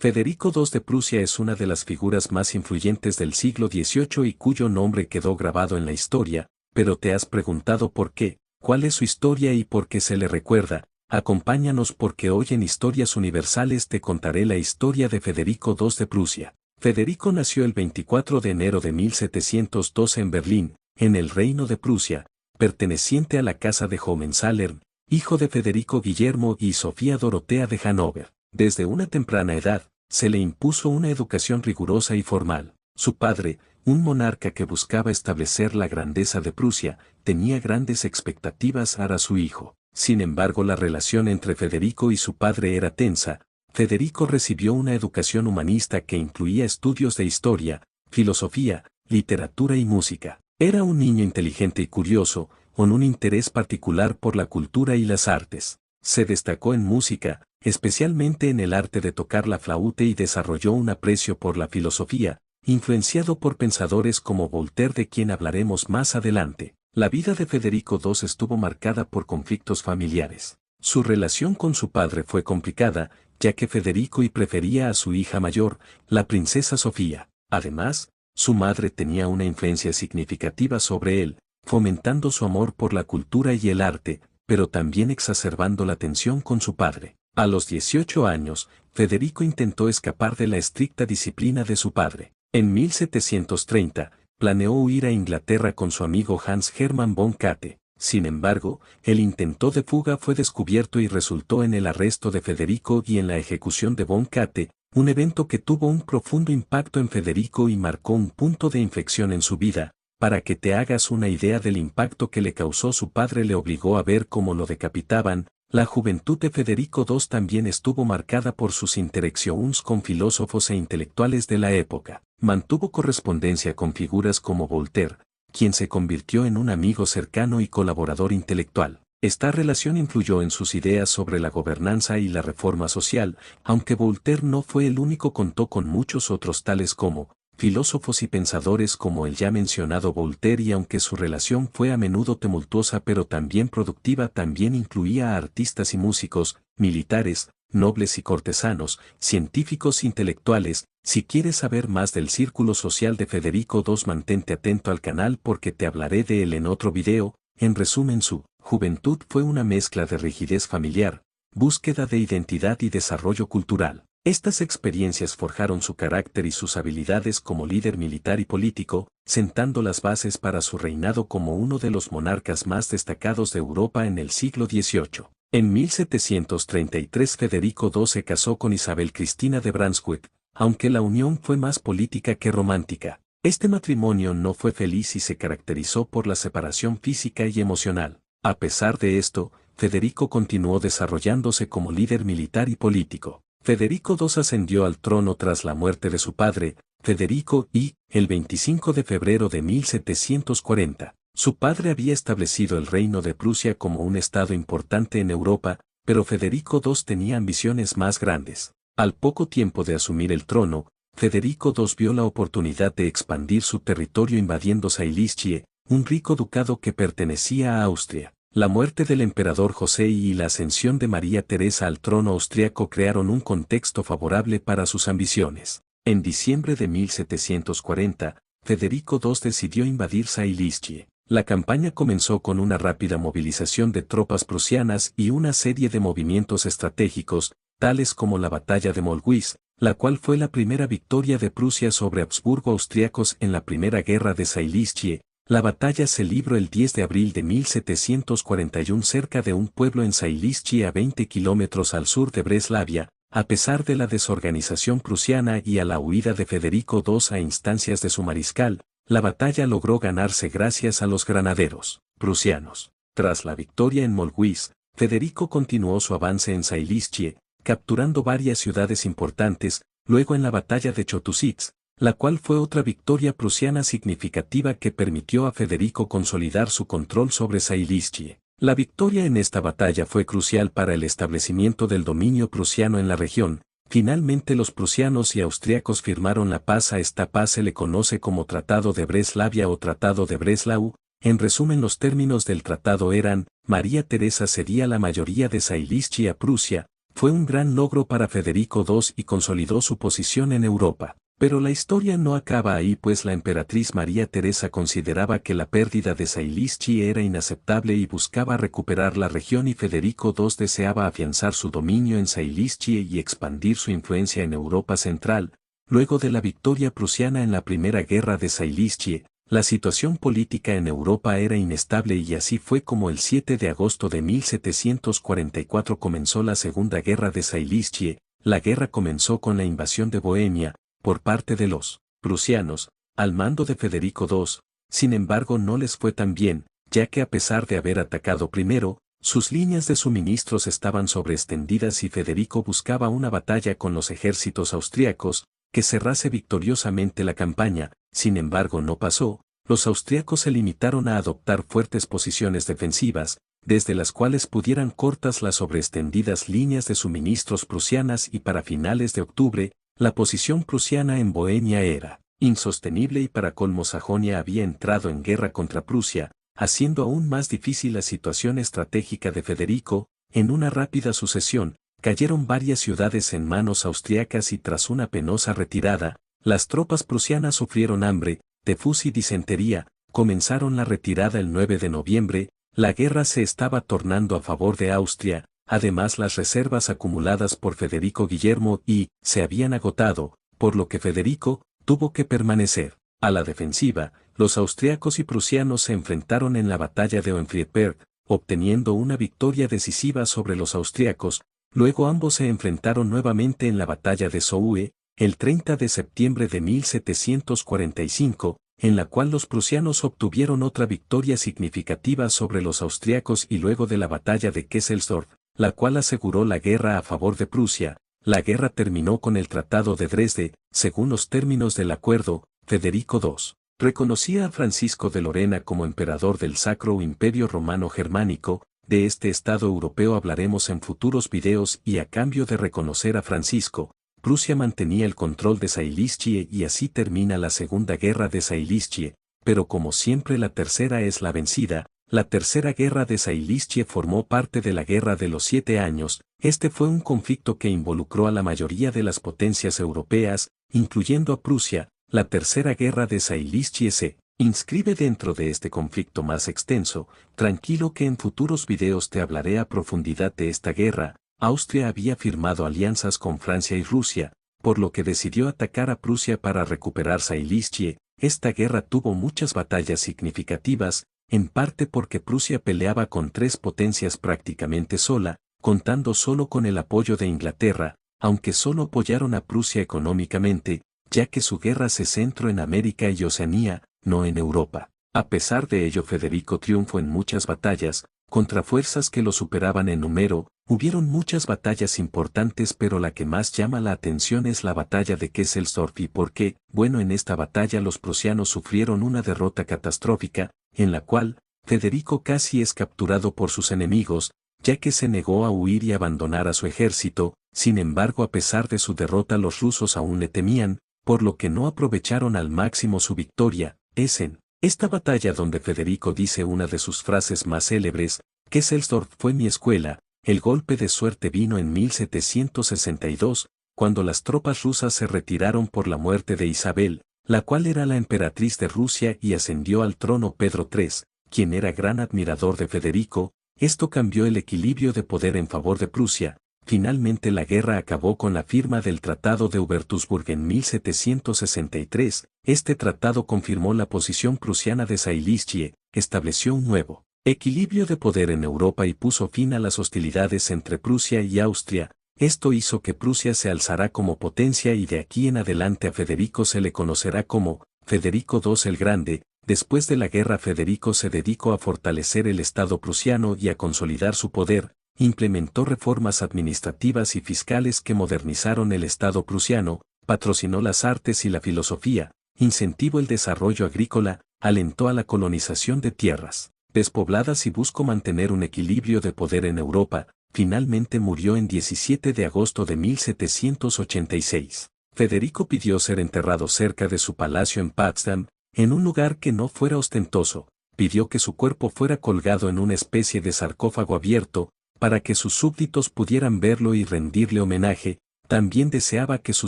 Federico II de Prusia es una de las figuras más influyentes del siglo XVIII y cuyo nombre quedó grabado en la historia, pero ¿te has preguntado por qué? ¿Cuál es su historia y por qué se le recuerda? Acompáñanos porque hoy en Historias Universales te contaré la historia de Federico II de Prusia. Federico nació el 24 de enero de 1712 en Berlín, en el Reino de Prusia, perteneciente a la Casa de Hohenzollern, hijo de Federico Guillermo y Sofía Dorotea de Hannover. Desde una temprana edad, se le impuso una educación rigurosa y formal. Su padre, un monarca que buscaba establecer la grandeza de Prusia, tenía grandes expectativas para su hijo. Sin embargo, la relación entre Federico y su padre era tensa. Federico recibió una educación humanista que incluía estudios de historia, filosofía, literatura y música. Era un niño inteligente y curioso, con un interés particular por la cultura y las artes. Se destacó en música, especialmente en el arte de tocar la flauta y desarrolló un aprecio por la filosofía, influenciado por pensadores como Voltaire, de quien hablaremos más adelante. La vida de Federico II estuvo marcada por conflictos familiares. Su relación con su padre fue complicada, ya que Federico prefería a su hija mayor, la princesa Sofía. Además, su madre tenía una influencia significativa sobre él, fomentando su amor por la cultura y el arte, pero también exacerbando la tensión con su padre. A los 18 años, Federico intentó escapar de la estricta disciplina de su padre. En 1730, planeó huir a Inglaterra con su amigo Hans Hermann von Katte. Sin embargo, el intento de fuga fue descubierto y resultó en el arresto de Federico y en la ejecución de von Katte, un evento que tuvo un profundo impacto en Federico y marcó un punto de inflexión en su vida. Para que te hagas una idea del impacto que le causó, su padre le obligó a ver cómo lo decapitaban. La juventud de Federico II también estuvo marcada por sus interacciones con filósofos e intelectuales de la época. Mantuvo correspondencia con figuras como Voltaire, quien se convirtió en un amigo cercano y colaborador intelectual. Esta relación influyó en sus ideas sobre la gobernanza y la reforma social, aunque Voltaire no fue el único. Contó con muchos otros, tales como filósofos y pensadores como el ya mencionado Voltaire, y aunque su relación fue a menudo tumultuosa pero también productiva, también incluía a artistas y músicos, militares, nobles y cortesanos, científicos e intelectuales. Si quieres saber más del círculo social de Federico II, mantente atento al canal porque te hablaré de él en otro video. En resumen, su juventud fue una mezcla de rigidez familiar, búsqueda de identidad y desarrollo cultural. Estas experiencias forjaron su carácter y sus habilidades como líder militar y político, sentando las bases para su reinado como uno de los monarcas más destacados de Europa en el siglo XVIII. En 1733 Federico II se casó con Isabel Cristina de Brunswick, aunque la unión fue más política que romántica. Este matrimonio no fue feliz y se caracterizó por la separación física y emocional. A pesar de esto, Federico continuó desarrollándose como líder militar y político. Federico II ascendió al trono tras la muerte de su padre, Federico I, el 25 de febrero de 1740. Su padre había establecido el Reino de Prusia como un estado importante en Europa, pero Federico II tenía ambiciones más grandes. Al poco tiempo de asumir el trono, Federico II vio la oportunidad de expandir su territorio invadiendo Silesia, un rico ducado que pertenecía a Austria. La muerte del emperador José y la ascensión de María Teresa al trono austriaco crearon un contexto favorable para sus ambiciones. En diciembre de 1740, Federico II decidió invadir Silesia. La campaña comenzó con una rápida movilización de tropas prusianas y una serie de movimientos estratégicos, tales como la batalla de Mollwitz, la cual fue la primera victoria de Prusia sobre Habsburgo austriacos en la Primera Guerra de Silesia. La batalla se libró el 10 de abril de 1741 cerca de un pueblo en Silesia a 20 kilómetros al sur de Breslavia. A pesar de la desorganización prusiana y a la huida de Federico II a instancias de su mariscal, la batalla logró ganarse gracias a los granaderos prusianos. Tras la victoria en Mollwitz, Federico continuó su avance en Silesia, capturando varias ciudades importantes. Luego en la batalla de Chotusitz, la cual fue otra victoria prusiana significativa que permitió a Federico consolidar su control sobre Silesia. La victoria en esta batalla fue crucial para el establecimiento del dominio prusiano en la región. Finalmente los prusianos y austriacos firmaron la paz. A esta paz se le conoce como Tratado de Breslavia o Tratado de Breslau. En resumen, los términos del tratado eran: María Teresa cedía la mayoría de Silesia a Prusia, Fue un gran logro para Federico II y consolidó su posición en Europa. Pero la historia no acaba ahí, pues la emperatriz María Teresa consideraba que la pérdida de Zailíschi era inaceptable y buscaba recuperar la región, y Federico II deseaba afianzar su dominio en Zailíschi y expandir su influencia en Europa Central. Luego de la victoria prusiana en la Primera Guerra de Zailíschi, la situación política en Europa era inestable, y así fue como el 7 de agosto de 1744 comenzó la Segunda Guerra de Zailíschi. La guerra comenzó con la invasión de Bohemia por parte de los prusianos, al mando de Federico II. Sin embargo, no les fue tan bien, ya que a pesar de haber atacado primero, sus líneas de suministros estaban sobreextendidas y Federico buscaba una batalla con los ejércitos austriacos, que cerrase victoriosamente la campaña. Sin embargo, no pasó. Los austriacos se limitaron a adoptar fuertes posiciones defensivas, desde las cuales pudieran cortas las sobreextendidas líneas de suministros prusianas, y para finales de octubre, la posición prusiana en Bohemia era insostenible, y para colmo Sajonia había entrado en guerra contra Prusia, haciendo aún más difícil la situación estratégica de Federico. En una rápida sucesión, cayeron varias ciudades en manos austriacas, y tras una penosa retirada, las tropas prusianas sufrieron hambre, tifus y disentería. Comenzaron la retirada el 9 de noviembre, la guerra se estaba tornando a favor de Austria. Además, las reservas acumuladas por Federico Guillermo se habían agotado, por lo que Federico tuvo que permanecer a la defensiva. Los austriacos y prusianos se enfrentaron en la batalla de Hohenfriedberg, obteniendo una victoria decisiva sobre los austriacos. Luego ambos se enfrentaron nuevamente en la batalla de Soule, el 30 de septiembre de 1745, en la cual los prusianos obtuvieron otra victoria significativa sobre los austriacos, y luego de la batalla de Kesselsdorf, la cual aseguró la guerra a favor de Prusia. La guerra terminó con el Tratado de Dresde. Según los términos del acuerdo, Federico II reconocía a Francisco de Lorena como emperador del Sacro Imperio Romano Germánico. De este estado europeo hablaremos en futuros videos, y a cambio de reconocer a Francisco, Prusia mantenía el control de Zailíschi, y así termina la Segunda Guerra de Zailíschi. Pero como siempre, la tercera es la vencida. La Tercera Guerra de Zailíschi formó parte de la Guerra de los 7 años. Este fue un conflicto que involucró a la mayoría de las potencias europeas, incluyendo a Prusia. La Tercera Guerra de Zailíschi se inscribe dentro de este conflicto más extenso. Tranquilo, que en futuros videos te hablaré a profundidad de esta guerra. Austria había firmado alianzas con Francia y Rusia, por lo que decidió atacar a Prusia para recuperar Zailíschi. Esta guerra tuvo muchas batallas significativas, en parte porque Prusia peleaba con 3 potencias prácticamente sola, contando solo con el apoyo de Inglaterra, aunque solo apoyaron a Prusia económicamente, ya que su guerra se centró en América y Oceanía, no en Europa. A pesar de ello, Federico triunfó en muchas batallas, contra fuerzas que lo superaban en número. Hubieron muchas batallas importantes, pero la que más llama la atención es la batalla de Kesselsdorf. ¿Y por qué? Bueno, en esta batalla los prusianos sufrieron una derrota catastrófica, en la cual Federico casi es capturado por sus enemigos, ya que se negó a huir y abandonar a su ejército. Sin embargo, a pesar de su derrota, los rusos aún le temían, por lo que no aprovecharon al máximo su victoria. Es en esta batalla donde Federico dice una de sus frases más célebres: Kesselsdorf fue mi escuela. El golpe de suerte vino en 1762, cuando las tropas rusas se retiraron por la muerte de Isabel, la cual era la emperatriz de Rusia, y ascendió al trono Pedro III, quien era gran admirador de Federico. Esto cambió el equilibrio de poder en favor de Prusia. Finalmente la guerra acabó con la firma del Tratado de Hubertusburg en 1763. Este tratado confirmó la posición prusiana de Zailíschi, estableció un nuevo equilibrio de poder en Europa y puso fin a las hostilidades entre Prusia y Austria. Esto hizo que Prusia se alzara como potencia, y de aquí en adelante a Federico se le conocerá como Federico II el Grande. Después de la guerra, Federico se dedicó a fortalecer el Estado prusiano y a consolidar su poder. Implementó reformas administrativas y fiscales que modernizaron el Estado prusiano, patrocinó las artes y la filosofía, incentivó el desarrollo agrícola, alentó a la colonización de tierras despobladas y buscó mantener un equilibrio de poder en Europa. Finalmente murió en 17 de agosto de 1786. Federico pidió ser enterrado cerca de su palacio en Potsdam, en un lugar que no fuera ostentoso. Pidió que su cuerpo fuera colgado en una especie de sarcófago abierto, para que sus súbditos pudieran verlo y rendirle homenaje. También deseaba que su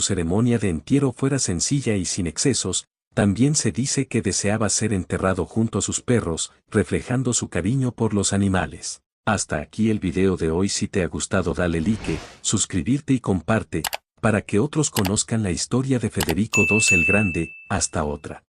ceremonia de entierro fuera sencilla y sin excesos. También se dice que deseaba ser enterrado junto a sus perros, reflejando su cariño por los animales. Hasta aquí el video de hoy. Si te ha gustado dale like, suscribirte y comparte, para que otros conozcan la historia de Federico II el Grande. Hasta otra.